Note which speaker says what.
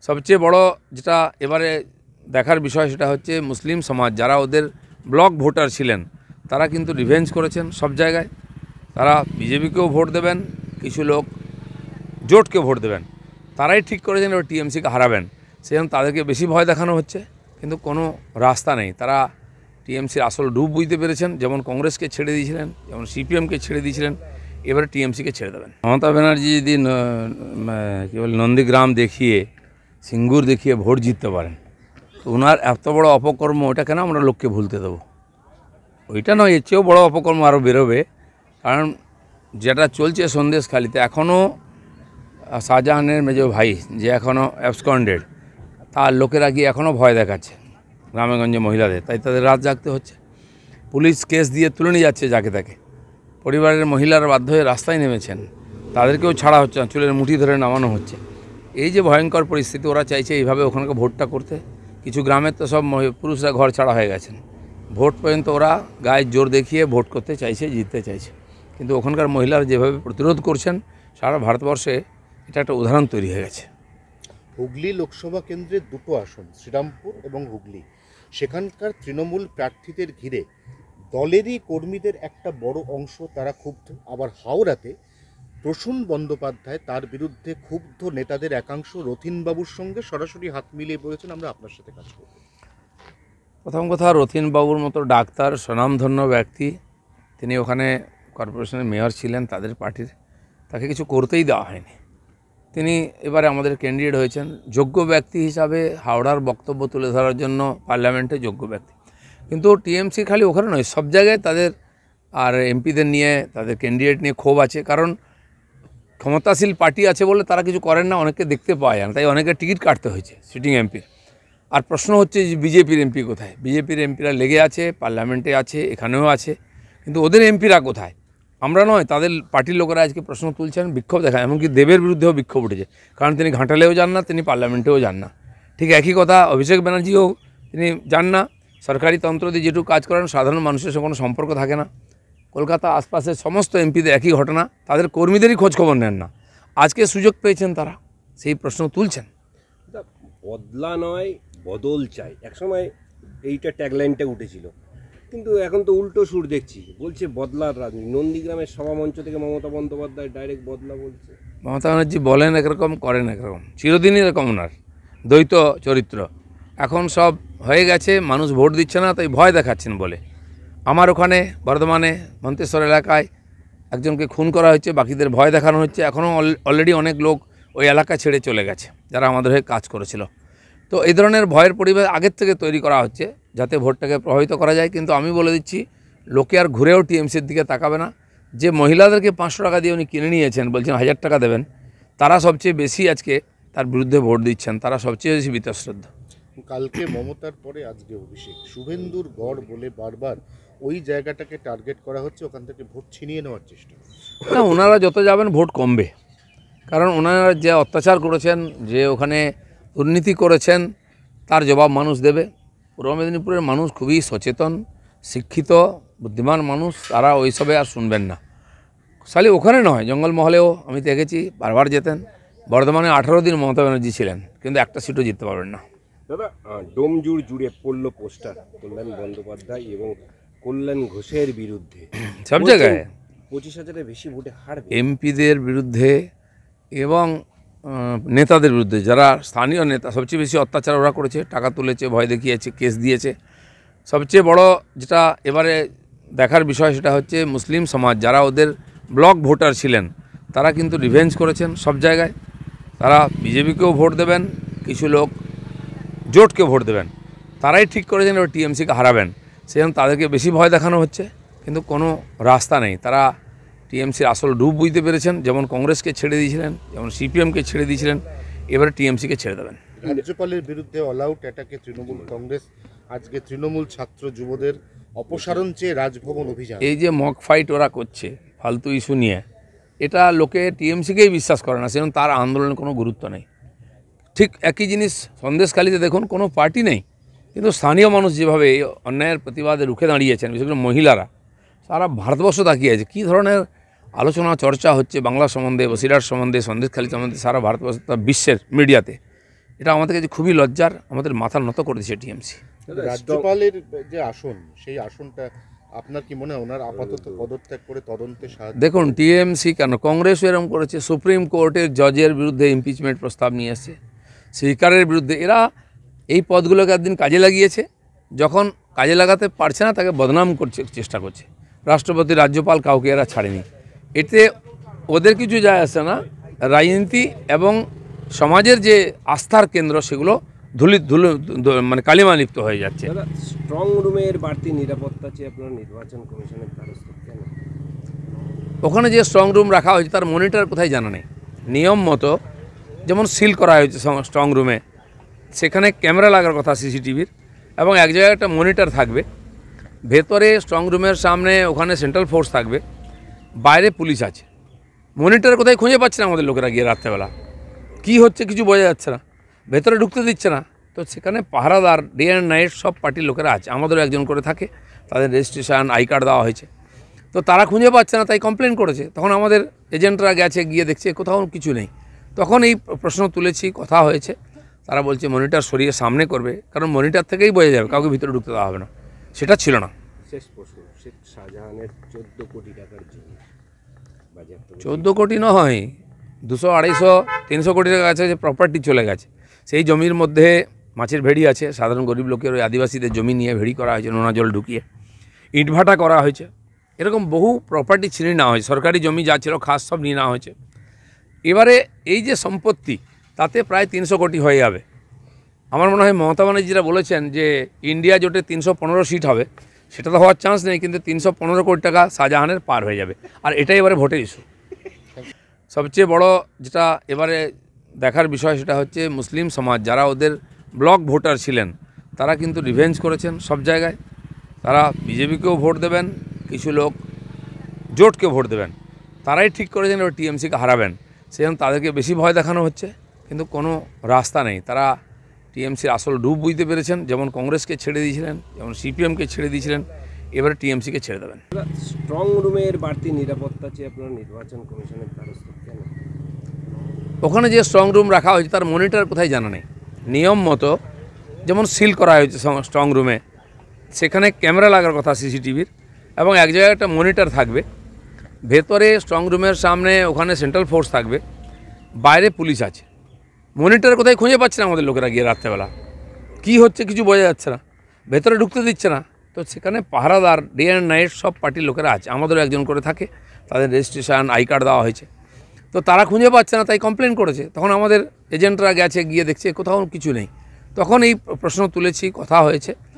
Speaker 1: সবচেয়ে বড় যেটা এবারে দেখার বিষয় সেটা হচ্ছে মুসলিম সমাজ যারা ওদের ব্লক ভোটার ছিলেন তারা কিন্তু রিভেঞ্জ করেছেন সব জায়গায়। তারা বিজেপিকেও ভোট দেবেন, কিছু লোক জোটকে ভোট দেবেন। তারাই ঠিক করেছেন এবার টিএমসিকে হারাবেন, সেজন্য তাদেরকে বেশি ভয় দেখানো হচ্ছে, কিন্তু কোনো রাস্তা নেই। তারা টিএমসির আসল ডুব বুঝতে পেরেছেন, যেমন কংগ্রেসকে ছেড়ে দিয়েছিলেন, যেমন সিপিএমকে ছেড়ে দিয়েছিলেন, এবারে টিএমসিকে ছেড়ে দেবেন। মমতা ব্যানার্জি যদি কী বলে নন্দীগ্রাম দেখিয়ে, সিঙ্গুর দেখিয়ে ভোট জিততে পারেন, তো ওনার এত বড় অপকর্ম ওটা কেন আমরা লোককে ভুলতে দেবো? ওইটা নয়, এর চেয়েও বড় অপকর্ম আরও বেরোবে। কারণ যেটা চলছে সন্দেশখালিতে, এখনও শাহজাহানের মেজো ভাই যে এখনও অ্যাবসকন্ডেড, তার লোকেরা গিয়ে এখনও ভয় দেখাচ্ছে গ্রামেগঞ্জে মহিলাদের, তাই তাদের রাত জাগতে হচ্ছে। পুলিশ কেস দিয়ে তুলে নিয়ে যাচ্ছে যাকে তাকে। পরিবারের মহিলারা বাধ্য হয়ে রাস্তায় নেমেছেন, তাদেরকেও ছাড়া হচ্ছে না, চুলের মুঠি ধরে নামানো হচ্ছে। এই যে ভয়ঙ্কর পরিস্থিতি, ওরা চাইছে এইভাবে ওখানকে ভোটটা করতে। কিছু গ্রামের তো সব পুরুষরা ঘর ছাড়া হয়ে গেছেন, ভোট পর্যন্ত ওরা গায়ের জোর দেখিয়ে ভোট করতে চাইছে, জিততে চাইছে। কিন্তু ওখানকার মহিলারা যেভাবে প্রতিরোধ করছেন, সারা ভারতবর্ষে এটা একটা উদাহরণ তৈরি হয়ে গেছে।
Speaker 2: হুগলি লোকসভা কেন্দ্রের দুটো আসন, শ্রীরামপুর এবং হুগলি, সেখানকার তৃণমূল প্রার্থীদের ঘিরে দলেরই কর্মীদের একটা বড় অংশ তারা ক্ষুব্ধ। আবার হাওড়াতে প্রসূন বন্দ্যোপাধ্যায়, তার বিরুদ্ধে ক্ষুব্ধ নেতাদের একাংশ রথীনবাবুর সঙ্গে সরাসরি হাত মিলিয়ে বলেছেন আমরা আপনার সাথে কাজ করব।
Speaker 1: প্রথম কথা, রথীনবাবুর মতো ডাক্তার, স্বনামধন্য ব্যক্তি, তিনি ওখানে কর্পোরেশনের মেয়র ছিলেন তাদের পার্টির, তাকে কিছু করতেই দেওয়া হয়নি। তিনি এবারে আমাদের ক্যান্ডিডেট হয়েছেন যোগ্য ব্যক্তি হিসাবে, হাওড়ার বক্তব্য তুলে ধরার জন্য পার্লামেন্টে যোগ্য ব্যক্তি। কিন্তু টিএমসি খালি ওখানে নয়, সব জায়গায় তাদের আর এমপিদের নিয়ে, তাদের ক্যান্ডিডেট নিয়ে ক্ষোভ আছে। কারণ ক্ষমতাশীল পার্টি আছে বলে তারা কিছু করেন না, অনেকে দেখতে পায় না, তাই অনেকের টিকিট কাটতে হয়েছে সিটিং এমপির। আর প্রশ্ন হচ্ছে যে বিজেপির এমপি কোথায়? বিজেপির এমপিরা লেগে আছে, পার্লামেন্টে আছে, এখানেও আছে, কিন্তু ওদের এমপিরা কোথায়? আমরা নয়, তাদের পার্টির লোকেরা আজকে প্রশ্ন তুলছেন, বিক্ষোভ দেখায়। এমনকি দেবের বিরুদ্ধেও বিক্ষোভ উঠেছে, কারণ তিনি ঘাটালেও যান না, তিনি পার্লামেন্টেও যান না। ঠিক একই কথা অভিষেক ব্যানার্জিও, তিনি যান না, সরকারি তন্ত্র দিয়ে যেটুকু কাজ করেন, সাধারণ মানুষের সঙ্গে কোনো সম্পর্ক থাকে না। কলকাতা আশপাশের সমস্ত এমপিদের একই ঘটনা, তাদের কর্মীদেরই খোঁজখবর নেন না। আজকে সুযোগ পেয়েছেন, তারা সেই প্রশ্ন তুলছেন।
Speaker 3: বদলা নয়, বদল চাই, একসময় এইটা ট্যাগলাইনটা উঠেছিল, কিন্তু এখন তো উল্টো সুর দেখছি, বলছে বদলার রাজনীতি। নন্দীগ্রামের সভামঞ্চ থেকে মমতা বন্দ্যোপাধ্যায় ডাইরেক্ট বদলা বলছে। মমতা
Speaker 1: ব্যানার্জি বলেন একরকম, করেন একরকম, চিরদিনই এরকম ওনার দ্বৈত চরিত্র। এখন সব হয়ে গেছে, মানুষ ভোট দিচ্ছে না, তাই ভয় দেখাচ্ছেন বলে। আমার ওখানে বর্ধমানে মন্তেশ্বর এলাকায় একজনকে খুন করা হয়েছে, বাকিদের ভয় দেখানো হচ্ছে। এখনও অলরেডি অনেক লোক ওই এলাকা ছেড়ে চলে গেছে, যারা আমাদের হয়ে কাজ করেছিল। তো এই ধরনের ভয়ের পরিবেশ আগের থেকে তৈরি করা হচ্ছে, যাতে ভোটটাকে প্রভাবিত করা যায়। কিন্তু আমি বলে দিচ্ছি, লোকে আর ঘুরেও টিএমসির দিকে তাকাবে না। যে মহিলাদেরকে 500 টাকা দিয়ে উনি কিনে নিয়েছেন, বলছেন 1000 টাকা দেবেন, তারা সবচেয়ে বেশি আজকে তার বিরুদ্ধে ভোট দিচ্ছেন, তারা সবচেয়ে বেশি বীতশ্রদ্ধ।
Speaker 2: কালকে মমতার পরে আজকে অভিষেক, শুভেন্দুর গড় বলে বারবার ওই জায়গাটাকে টার্গেট করা হচ্ছে, ওখান থেকে ভোট ছিনিয়ে নেওয়ার চেষ্টা।
Speaker 1: না, ওনারা যত যাবেন ভোট কমবে, কারণ ওনারা যে অত্যাচার করেছেন, যে ওখানে দুর্নীতি করেছেন, তার জবাব মানুষ দেবে। পূর্ব মেদিনীপুরের মানুষ খুবই সচেতন, শিক্ষিত, বুদ্ধিমান মানুষ, তারা ওইসবে আর শুনবেন না। খালি ওখানে নয়, জঙ্গলমহলেও আমি দেখেছি, বারবার যেতেন। বর্ধমানে 18 দিন মমতা ব্যানার্জি ছিলেন, কিন্তু একটা সিটও জিততে পারবেন না।
Speaker 3: দাদা, ডোমজুড় জুড়ে পড়ল পোস্টার কল্যাণ বন্দ্যোপাধ্যায় এবং কল্যাণ ঘোষের বিরুদ্ধে,
Speaker 1: সব জায়গায়
Speaker 3: 25,000-এর বেশি ভোটে হারবে।
Speaker 1: এমপিদের বিরুদ্ধে এবং নেতাদের বিরুদ্ধে, যারা স্থানীয় নেতা, সবচেয়ে বেশি অত্যাচার ওরা করেছে, টাকা তুলেছে, ভয় দেখিয়েছে, কেস দিয়েছে। সবচেয়ে বড় যেটা এবারে দেখার বিষয় সেটা হচ্ছে মুসলিম সমাজ যারা ওদের ব্লক ভোটার ছিলেন, তারা কিন্তু রিভেঞ্জ করেছেন সব জায়গায়। তারা বিজেপিকেও ভোট দেবেন, কিছু লোক জোটকে ভোট দেবেন। তারাই ঠিক করেছেন এবার টিএমসিকে হারাবেন, সেজন্য তাদেরকে বেশি ভয় দেখানো হচ্ছে, কিন্তু কোনো রাস্তা নেই। তারা টিএমসির আসল ডুব বুঝতে পেরেছেন, যেমন কংগ্রেসকে ছেড়ে দিয়েছিলেন, যেমন সিপিএমকে ছেড়ে দিয়েছিলেন, এবারে টিএমসিকে ছেড়ে দেবেন।
Speaker 2: রাজ্যপালের বিরুদ্ধে অল আউট অ্যাটাকে তৃণমূল কংগ্রেস, আজকে তৃণমূল ছাত্র যুবদের অপসারণ চেয়ে রাজভবন অভিযান।
Speaker 1: এই যে মক ফাইট ওরা করছে ফালতু ইস্যু নিয়ে, এটা লোকে টিএমসিকেই বিশ্বাস করে না, সেজন্য তার আন্দোলনের কোনো গুরুত্ব নেই। ঠিক একই জিনিস সন্দেশখালিতে দেখুন, কোনো পার্টি নেই, কিন্তু স্থানীয় মানুষ যেভাবে এই অন্যায়ের প্রতিবাদে রুখে দাঁড়িয়েছেন, বিশেষ করে মহিলারা, সারা ভারতবর্ষ তাকিয়ে আছে কী ধরনের আলোচনা চর্চা হচ্ছে বাংলা সম্বন্ধে, বসিরহাট সম্বন্ধে, সন্দেশখালি সম্বন্ধে, সারা ভারতবর্ষ, বিশ্বের মিডিয়াতে। এটা আমাদের কাছে খুবই লজ্জার, আমাদের মাথা নত করে দিয়েছে টিএমসি।
Speaker 2: রাজ্যপালের যে আসন, সেই আসনটা আপনার কি মনে হয় ওনার আপাতত পদত্যাগ করে তদন্তে সাহায্য?
Speaker 1: দেখুন, টিএমসি কেন, কংগ্রেসও এরকম করেছে, সুপ্রিম কোর্টের জজের বিরুদ্ধে ইমপিচমেন্ট প্রস্তাব নিয়ে এসছে, স্পিকারের বিরুদ্ধে। এরা এই পদগুলোকে একদিন কাজে লাগিয়েছে, যখন কাজে লাগাতে পারছে না তাকে বদনাম করছে, চেষ্টা করছে। রাষ্ট্রপতি, রাজ্যপাল, কাউকে এরা ছাড়েনি। এতে ওদের কিছু যায় আসে না। রাজনীতি এবং সমাজের যে আস্থার কেন্দ্র সেগুলো মানে কালিমালিপ্ত হয়ে যাচ্ছে।
Speaker 3: দাদা, স্ট্রং রুমের বাড়তি নিরাপত্তা চেয়ে আপনার নির্বাচন কমিশনের দ্বারস্থ কেন?
Speaker 1: ওখানে যে স্ট্রং রুম রাখা হয়েছে তার মনিটর কোথায় জানা নেই। নিয়ম মতো যেমন সিল করা হয়েছে স্ট্রং রুমে, সেখানে ক্যামেরা লাগার কথা সিসিটিভির, এবং এক জায়গায় একটা মনিটর থাকবে। ভেতরে স্ট্রং রুমের সামনে ওখানে সেন্ট্রাল ফোর্স থাকবে, বাইরে পুলিশ আছে। মনিটর কোথায় খুঁজে পাচ্ছে না আমাদের লোকেরা গিয়ে রাত্রেবেলা, কী হচ্ছে কিছু বোঝা যাচ্ছে না, ভেতরে ঢুকতে দিচ্ছে না। তো সেখানে পাহারাদার ডে অ্যান্ড নাইট সব পার্টির লোকেরা আছে, আমাদেরও একজন করে থাকে, তাদের রেজিস্ট্রেশন আই কার্ড দেওয়া হয়েছে। তো তারা খুঁজে পাচ্ছে না, তাই কমপ্লেন করেছে। তখন আমাদের এজেন্টরা গেছে, গিয়ে দেখছে কোথাও কিছু নেই। তখন এই প্রশ্ন তুলেছি, কথা হয়েছে। তারা বলছে মনিটর সরিয়ে সামনে করবে, কারণ মনিটর থেকেই বোঝা যাবে, কাউকে ভিতরে ঢুকতে দেওয়া হবে না। সেটা ছিল না।
Speaker 3: শেষ প্রশ্ন, শেখ শাহজাহানের 14 কোটি টাকার জমি বাজেয়াপ্ত
Speaker 1: 14 কোটি নয়, 200, 250, 300 কোটি টাকা কাছে যে প্রপার্টি চলে গেছে। সেই জমির মধ্যে মাছের ভেড়ি আছে, সাধারণ গরিব লোকের, ওই আদিবাসীদের জমি নিয়ে ভেড়ি করা হয়েছে, নোনা জল ঢুকিয়ে ইটভাটা করা হয়েছে। এরকম বহু প্রপার্টি ছিনিয়ে নেওয়া হয়েছে, সরকারি জমি যা ছিল খাস সব নিয়ে নেওয়া হয়েছে। এবারে এই যে সম্পত্তি, তাতে প্রায় 300 কোটি হয়ে যাবে। আমার মনে হয় মমতা ব্যানার্জিরা বলেছেন যে ইন্ডিয়া জোটে 315 সিট হবে, সেটা তো হওয়ার চান্স নেই, কিন্তু 315 কোটি টাকা শাহজাহানের পার হয়ে যাবে। আর এটাই এবারে ভোটের ইস্যু। সবচেয়ে বড় যেটা এবারে দেখার বিষয় সেটা হচ্ছে মুসলিম সমাজ, যারা ওদের ব্লক ভোটার ছিলেন, তারা কিন্তু রিভেঞ্জ করেছেন সব জায়গায়। তারা বিজেপিকেও ভোট দেবেন, কিছু লোক জোটকে ভোট দেবেন। তারাই ঠিক করেছেন এবার টিএমসিকে হারাবেন, সেজন্য তাদেরকে বেশি ভয় দেখানো হচ্ছে, কিন্তু কোনো রাস্তা নেই। তারা টিএমসির আসল রূপ বুঝতে পেরেছেন, যেমন কংগ্রেসকে ছেড়ে দিয়েছিলেন, যেমন সিপিএমকে ছেড়ে দিয়েছিলেন, এবারে টিএমসিকে ছেড়ে দেবেন।
Speaker 3: দাদা, স্ট্রং রুমের বাড়তি নিরাপত্তা চেয়ে আপনার নির্বাচন কমিশনের দ্বারস্থ কেন?
Speaker 1: ওখানে যে স্ট্রং রুম রাখা হয়েছে তার মনিটর কোথায় জানা নেই। নিয়ম মতো যেমন সিল করা হয়েছে স্ট্রং রুমে, সেখানে ক্যামেরা লাগার কথা সিসিটিভির, এবং এক জায়গায় একটা মনিটর থাকবে। ভেতরে স্ট্রং রুমের সামনে ওখানে সেন্ট্রাল ফোর্স থাকবে, বাইরে পুলিশ আছে। মনিটর কোথায় খুঁজে পাচ্ছে না আমাদের লোকেরা গিয়ে রাত্রেবেলা, কী হচ্ছে কিছু বোঝা যাচ্ছে না, ভেতরে ঢুকতে দিচ্ছে না। তো সেখানে পাহারাদার ডে অ্যান্ড নাইট সব পার্টির লোকেরা আছে, আমাদেরও একজন করে থাকে, তাদের রেজিস্ট্রেশন আই কার্ড দেওয়া হয়েছে। তো তারা খুঁজে পাচ্ছে না, তাই কমপ্লেন করেছে। তখন আমাদের এজেন্টরা গেছে, গিয়ে দেখছে কোথাও কিছু নেই। তখন এই প্রশ্ন তুলেছি, কথা হয়েছে।